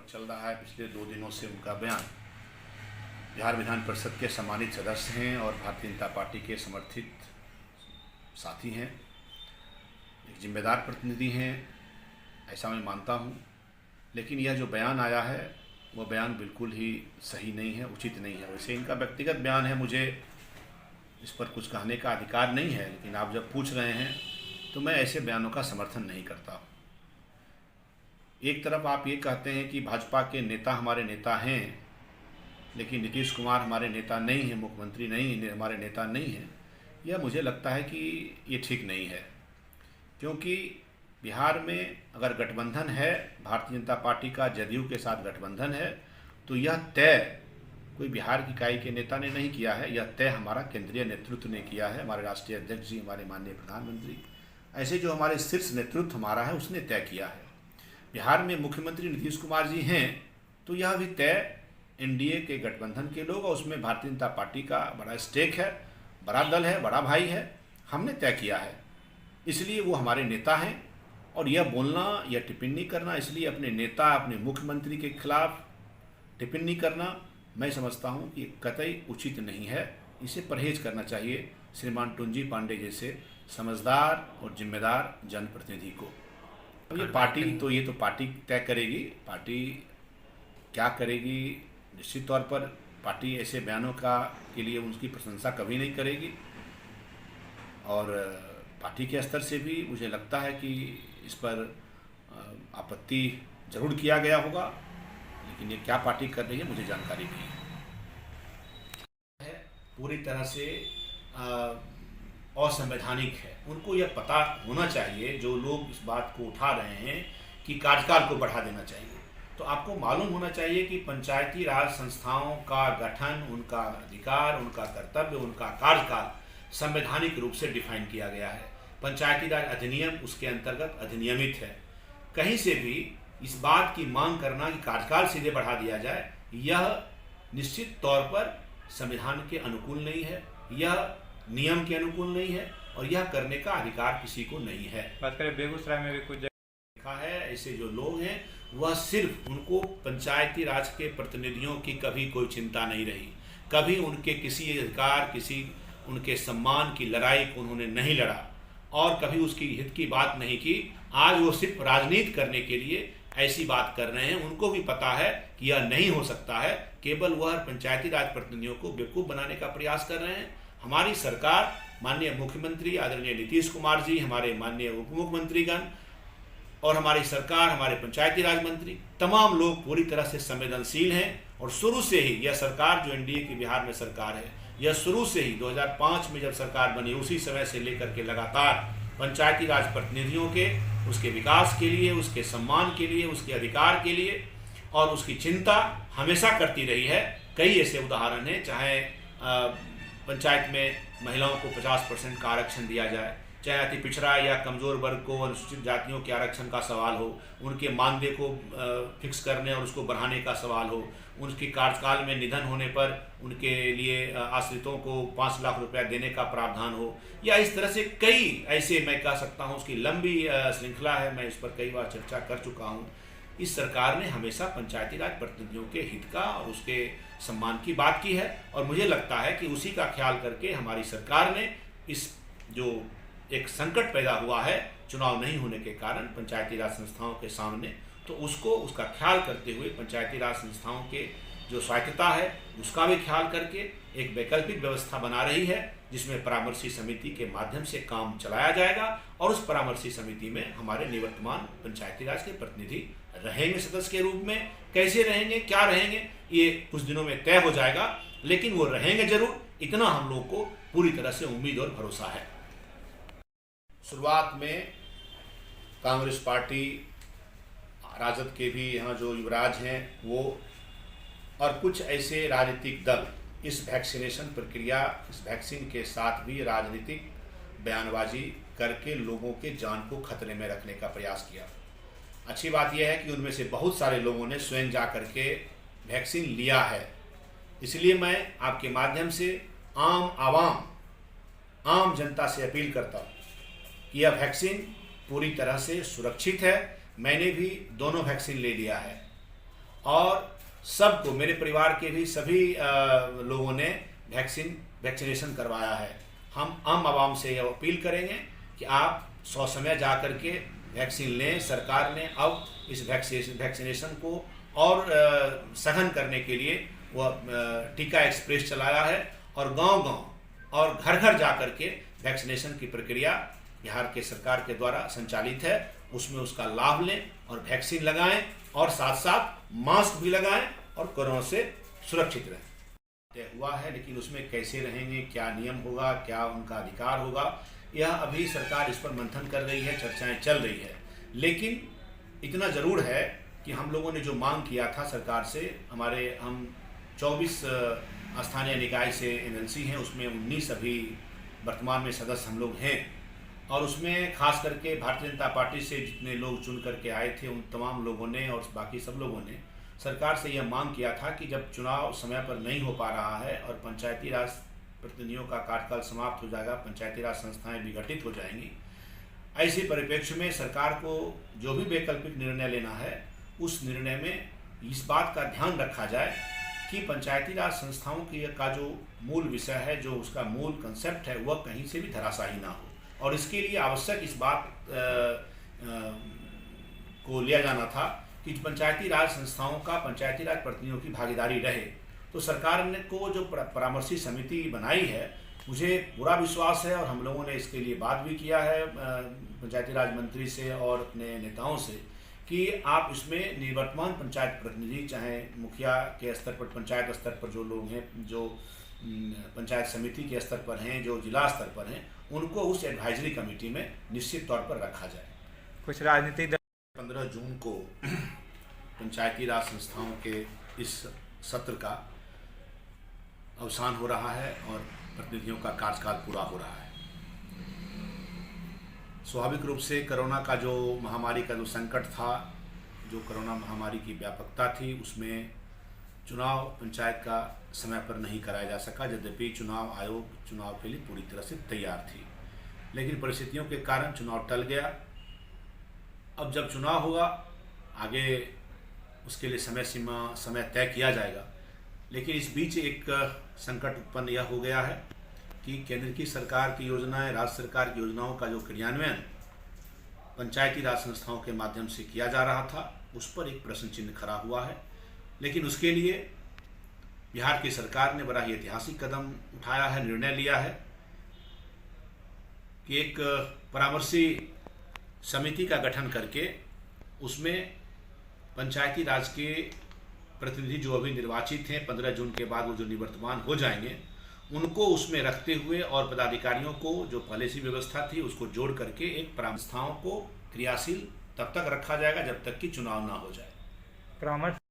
चल रहा है पिछले 2 दिनों से उनका बयान। बिहार विधान परिषद के सम्मानित सदस्य हैं और भारतीय जनता पार्टी के समर्थित साथी हैं, एक जिम्मेदार प्रतिनिधि हैं, ऐसा मैं मानता हूं। लेकिन यह जो बयान आया है वह बयान बिल्कुल ही सही नहीं है, उचित नहीं है। वैसे इनका व्यक्तिगत बयान है, मुझे इस पर कुछ कहने का अधिकार नहीं है, लेकिन आप जब पूछ रहे हैं तो मैं ऐसे बयानों का समर्थन नहीं करता। एक तरफ आप ये कहते हैं कि भाजपा के नेता हमारे नेता हैं, लेकिन नीतीश कुमार हमारे नेता नहीं हैं, मुख्यमंत्री नहीं हमारे नेता नहीं हैं। यह मुझे लगता है कि ये ठीक नहीं है, क्योंकि बिहार में अगर गठबंधन है, भारतीय जनता पार्टी का जदयू के साथ गठबंधन है, तो यह तय कोई बिहार की इकाई के नेता ने नहीं किया है, यह तय हमारा केंद्रीय नेतृत्व ने किया है। हमारे राष्ट्रीय अध्यक्ष जी, हमारे माननीय प्रधानमंत्री, ऐसे जो हमारे शीर्ष नेतृत्व हमारा है उसने तय किया है। बिहार में मुख्यमंत्री नीतीश कुमार जी हैं तो यह भी तय एनडीए के गठबंधन के लोग और उसमें भारतीय जनता पार्टी का बड़ा स्टेक है, बड़ा दल है, बड़ा भाई है, हमने तय किया है, इसलिए वो हमारे नेता हैं। और यह बोलना या टिप्पणी करना, इसलिए अपने नेता, अपने मुख्यमंत्री के खिलाफ टिप्पणी करना, मैं समझता हूं कि कतई उचित नहीं है। इसे परहेज करना चाहिए श्रीमान टुंजी पांडे जैसे समझदार और जिम्मेदार जनप्रतिनिधि को। ये पार्टी तो पार्टी तय करेगी, पार्टी क्या करेगी। निश्चित तौर पर पार्टी ऐसे बयानों के लिए उनकी प्रशंसा कभी नहीं करेगी, और पार्टी के स्तर से भी मुझे लगता है कि इस पर आपत्ति जरूर किया गया होगा, लेकिन ये क्या पार्टी कर रही है मुझे जानकारी नहीं है। पूरी तरह से असंवैधानिक है। उनको यह पता होना चाहिए, जो लोग इस बात को उठा रहे हैं कि कार्यकाल को बढ़ा देना चाहिए, तो आपको मालूम होना चाहिए कि पंचायती राज संस्थाओं का गठन, उनका अधिकार, उनका कर्तव्य, उनका कार्यकाल संवैधानिक रूप से डिफाइन किया गया है। पंचायती राज अधिनियम उसके अंतर्गत अधिनियमित है। कहीं से भी इस बात की मांग करना कि कार्यकाल सीधे बढ़ा दिया जाए, यह निश्चित तौर पर संविधान के अनुकूल नहीं है, यह नियम के अनुकूल नहीं है, और यह करने का अधिकार किसी को नहीं है। बात करें बेगूसराय में भी कुछ देखा है, ऐसे जो लोग हैं वह सिर्फ, उनको पंचायती राज के प्रतिनिधियों की कभी कोई चिंता नहीं रही, कभी उनके किसी अधिकार, किसी उनके सम्मान की लड़ाई को उन्होंने नहीं लड़ा, और कभी उसकी हित की बात नहीं की। आज वो सिर्फ राजनीति करने के लिए ऐसी बात कर रहे हैं। उनको भी पता है कि यह नहीं हो सकता है, केवल वह पंचायती राज प्रतिनिधियों को बेवकूफ़ बनाने का प्रयास कर रहे हैं। हमारी सरकार, माननीय मुख्यमंत्री आदरणीय नीतीश कुमार जी, हमारे माननीय उप मुख्यमंत्रीगण और हमारी सरकार, हमारे पंचायती राज मंत्री, तमाम लोग पूरी तरह से संवेदनशील हैं। और शुरू से ही यह सरकार, जो एनडीए की बिहार में सरकार है, यह शुरू से ही 2005 में जब सरकार बनी, उसी समय से लेकर के लगातार पंचायती राज प्रतिनिधियों के, उसके विकास के लिए, उसके सम्मान के लिए, उसके अधिकार के लिए और उसकी चिंता हमेशा करती रही है। कई ऐसे उदाहरण हैं, चाहे पंचायत में महिलाओं को 50% का आरक्षण दिया जाए, चाहे अति पिछड़ा या कमज़ोर वर्ग को, अनुसूचित जातियों के आरक्षण का सवाल हो, उनके मानदेय को फिक्स करने और उसको बढ़ाने का सवाल हो, उनके कार्यकाल में निधन होने पर उनके लिए आश्रितों को 5 लाख रुपया देने का प्रावधान हो, या इस तरह से कई ऐसे, मैं कह सकता हूँ उसकी लंबी श्रृंखला है। मैं इस पर कई बार चर्चा कर चुका हूँ। इस सरकार ने हमेशा पंचायती राज प्रतिनिधियों के हित का और उसके सम्मान की बात की है, और मुझे लगता है कि उसी का ख्याल करके हमारी सरकार ने इस जो एक संकट पैदा हुआ है चुनाव नहीं होने के कारण पंचायती राज संस्थाओं के सामने, तो उसका ख्याल करते हुए पंचायती राज संस्थाओं के जो स्वायत्तता है उसका भी ख्याल करके एक वैकल्पिक व्यवस्था बना रही है, जिसमें परामर्शी समिति के माध्यम से काम चलाया जाएगा। और उस परामर्शी समिति में हमारे निवर्तमान पंचायती राज के प्रतिनिधि रहेंगे सदस्य के रूप में। कैसे रहेंगे, क्या रहेंगे, ये कुछ दिनों में तय हो जाएगा, लेकिन वो रहेंगे जरूर, इतना हम लोग को पूरी तरह से उम्मीद और भरोसा है। शुरुआत में कांग्रेस पार्टी, राजद के भी यहाँ जो युवराज हैं वो, और कुछ ऐसे राजनीतिक दल इस वैक्सीनेशन प्रक्रिया, इस वैक्सीन के साथ भी राजनीतिक बयानबाजी करके लोगों के जान को खतरे में रखने का प्रयास किया। अच्छी बात यह है कि उनमें से बहुत सारे लोगों ने स्वयं जा करके वैक्सीन लिया है। इसलिए मैं आपके माध्यम से आम जनता से अपील करता हूँ कि यह वैक्सीन पूरी तरह से सुरक्षित है। मैंने भी दोनों वैक्सीन ले लिया है, और सबको, मेरे परिवार के भी सभी लोगों ने वैक्सीनेशन करवाया है। हम आम आवाम से यह अपील करेंगे कि आप ससमय जा कर के वैक्सीन लें। सरकार ने अब इस वैक्सीनेशन को और सघन करने के लिए वह टीका एक्सप्रेस चलाया है और गांव-गांव और घर-घर जा कर के वैक्सीनेशन की प्रक्रिया बिहार के सरकार के द्वारा संचालित है। उसमें उसका लाभ लें और वैक्सीन लगाएं और साथ साथ मास्क भी लगाएं और कोरोना से सुरक्षित रहें। तय हुआ है, लेकिन उसमें कैसे रहेंगे, क्या नियम होगा, क्या उनका अधिकार होगा, यह अभी सरकार इस पर मंथन कर रही है, चर्चाएं चल रही है। लेकिन इतना ज़रूर है कि हम लोगों ने जो मांग किया था सरकार से, हम 24 स्थानीय निकाय से एमएलसी हैं, उसमें 19 अभी वर्तमान में सदस्य हम लोग हैं और उसमें खास करके भारतीय जनता पार्टी से जितने लोग चुन करके आए थे उन तमाम लोगों ने और बाकी सब लोगों ने सरकार से यह मांग किया था कि जब चुनाव समय पर नहीं हो पा रहा है और पंचायती राज प्रतिनिधियों का कार्यकाल समाप्त हो जाएगा, पंचायती राज संस्थाएं विघटित हो जाएंगी, ऐसे परिप्रेक्ष्य में सरकार को जो भी वैकल्पिक निर्णय लेना है उस निर्णय में इस बात का ध्यान रखा जाए कि पंचायती राज संस्थाओं की का जो मूल विषय है, जो उसका मूल कंसेप्ट है, वह कहीं से भी धराशायी ना हो। और इसके लिए आवश्यक इस बात को लिया जाना था कि पंचायती राज संस्थाओं का पंचायती राज प्रतिनिधियों की भागीदारी रहे। तो सरकार ने को जो परामर्शी समिति बनाई है, मुझे पूरा विश्वास है और हम लोगों ने इसके लिए बात भी किया है पंचायती राज मंत्री से और अपने नेताओं से कि आप इसमें निवर्तमान पंचायत प्रतिनिधि, चाहे मुखिया के स्तर पर, पंचायत स्तर पर जो लोग हैं, जो पंचायत समिति के स्तर पर हैं, जो जिला स्तर पर हैं, उनको उस एडवाइजरी कमेटी में निश्चित तौर पर रखा जाए। कुछ राजनीतिक 15 जून को पंचायती राज संस्थाओं के इस सत्र का अवसान हो रहा है और प्रतिनिधियों का कार्यकाल पूरा हो रहा है। स्वाभाविक रूप से कोरोना का जो महामारी का जो संकट था, जो कोरोना महामारी की व्यापकता थी, उसमें चुनाव पंचायत का समय पर नहीं कराया जा सका, यद्यपि चुनाव आयोग चुनाव के लिए पूरी तरह से तैयार थी। लेकिन परिस्थितियों के कारण चुनाव टल गया। अब जब चुनाव होगा, आगे उसके लिए समय तय किया जाएगा। लेकिन इस बीच एक संकट उत्पन्न यह हो गया है कि केंद्र की सरकार की योजनाएं, राज्य सरकार की योजनाओं का जो क्रियान्वयन पंचायती राज संस्थाओं के माध्यम से किया जा रहा था, उस पर एक प्रश्न चिन्ह खड़ा हुआ है। लेकिन उसके लिए बिहार की सरकार ने बड़ा ही ऐतिहासिक कदम उठाया है, निर्णय लिया है कि एक परामर्शी समिति का गठन करके उसमें पंचायती राज के प्रतिनिधि जो अभी निर्वाचित हैं, 15 जून के बाद वो जो निवर्तमान हो जाएंगे, उनको उसमें रखते हुए और पदाधिकारियों को जो पहले से व्यवस्था थी उसको जोड़ करके एक परामर्शों को क्रियाशील तब तक रखा जाएगा जब तक कि चुनाव ना हो जाए। परामर्श